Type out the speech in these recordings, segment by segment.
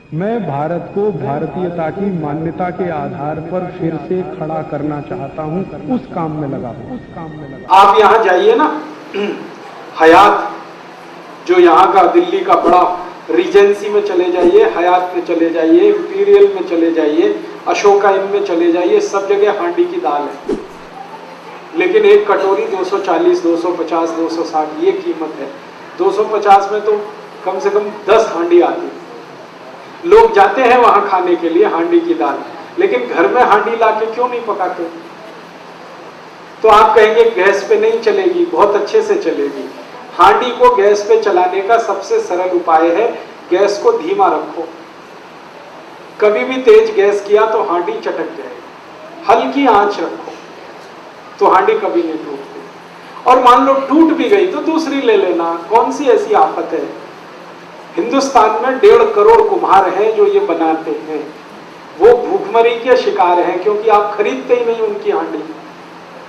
मैं भारत को भारतीयता की मान्यता के आधार पर फिर से खड़ा करना चाहता हूं, उस काम में लगा हूं। आप यहाँ जाइए ना, हयात जो यहाँ का दिल्ली का बड़ा रीजेंसी में चले जाइए, हयात में चले जाइए, इंपीरियल में चले जाइए, अशोका इन में चले जाइए, सब जगह हांडी की दाल है। लेकिन एक कटोरी 240, 250, 260 ये कीमत है। 250 में तो कम से कम 10 हांडी आती। लोग जाते हैं वहां खाने के लिए हांडी की दाल, लेकिन घर में हांडी लाके क्यों नहीं पकाते? तो आप कहेंगे गैस पे नहीं चलेगी, बहुत अच्छे से चलेगी। हांडी को गैस पे चलाने का सबसे सरल उपाय है, गैस को धीमा रखो। कभी भी तेज गैस किया तो हांडी चटक जाएगी। हल्की आंच रखो तो हांडी कभी नहीं टूटती। और मान लो टूट भी गई तो दूसरी ले लेना, कौन सी ऐसी आफत है? हिंदुस्तान में 1.5 करोड़ कुम्हार हैं जो ये बनाते हैं। वो भूखमरी के शिकार हैं क्योंकि आप खरीदते ही नहीं उनकी हांडी।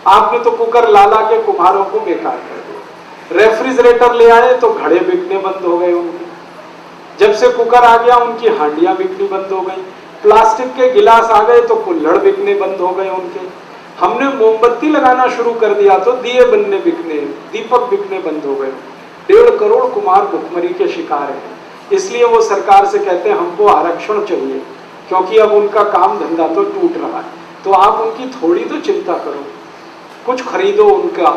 आपने तो कुकर ला के कुम्हारों को बेकार कर दिया। रेफ्रिजरेटर ले आए तो घड़े बिकने बंद हो गए उनके। जब से कुकर आ गया उनकी हांडियां बिकनी बंद हो गई। प्लास्टिक के गिलास आ गए तो कुल्हड़ बिकने बंद हो गए उनके। हमने मोमबत्ती लगाना शुरू कर दिया तो दिए बनने बिकने, दीपक बिकने बंद हो गए। 1.5 करोड़ कुम्हार भुखमरी के शिकार हैं। इसलिए वो सरकार से कहते हैं हमको आरक्षण चाहिए, क्योंकि अब उनका काम धंधा तो टूट रहा है। तो आप उनकी थोड़ी तो चिंता करो, कुछ खरीदो उनका,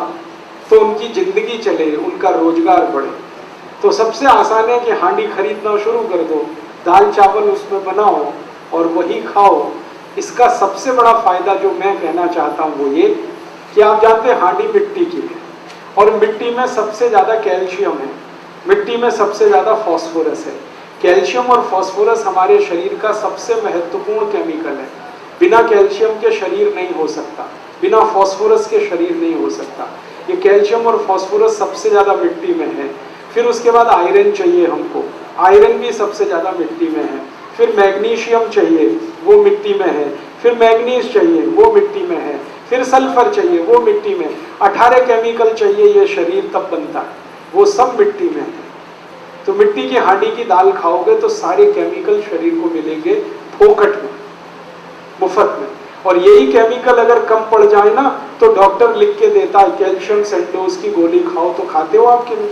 तो उनकी जिंदगी चले, उनका रोजगार बढ़े। तो सबसे आसान है कि हांडी खरीदना शुरू कर दो, दाल चावल उसमें बनाओ और वही खाओ। इसका सबसे बड़ा फायदा जो मैं कहना चाहता हूँ वो ये कि आप जानते हैं हांडी मिट्टी की है और मिट्टी में सबसे ज्यादा कैल्शियम है, मिट्टी में सबसे ज्यादा फास्फोरस है। कैल्शियम और फास्फोरस हमारे शरीर का सबसे महत्वपूर्ण केमिकल है। बिना कैल्शियम के शरीर नहीं हो सकता, बिना फास्फोरस के शरीर नहीं हो सकता। ये कैल्शियम और फास्फोरस सबसे ज्यादा मिट्टी में है। फिर उसके बाद आयरन चाहिए हमको, आयरन भी सबसे ज्यादा मिट्टी में है। फिर मैग्नीशियम चाहिए, वो मिट्टी में है। फिर मैग्नीज चाहिए, वो मिट्टी में है। फिर सल्फर चाहिए, वो मिट्टी में। 18 केमिकल चाहिए, ये शरीर तब बनता है, वो सब मिट्टी में है। तो मिट्टी की हांडी की दाल खाओगे तो सारे केमिकल शरीर को मिलेंगे फोकट में, मुफ्त में। और यही केमिकल अगर कम पड़ जाए ना तो डॉक्टर लिख के देता है कैल्शियम सेंडोज की गोली खाओ, तो खाते हो आपके नहीं।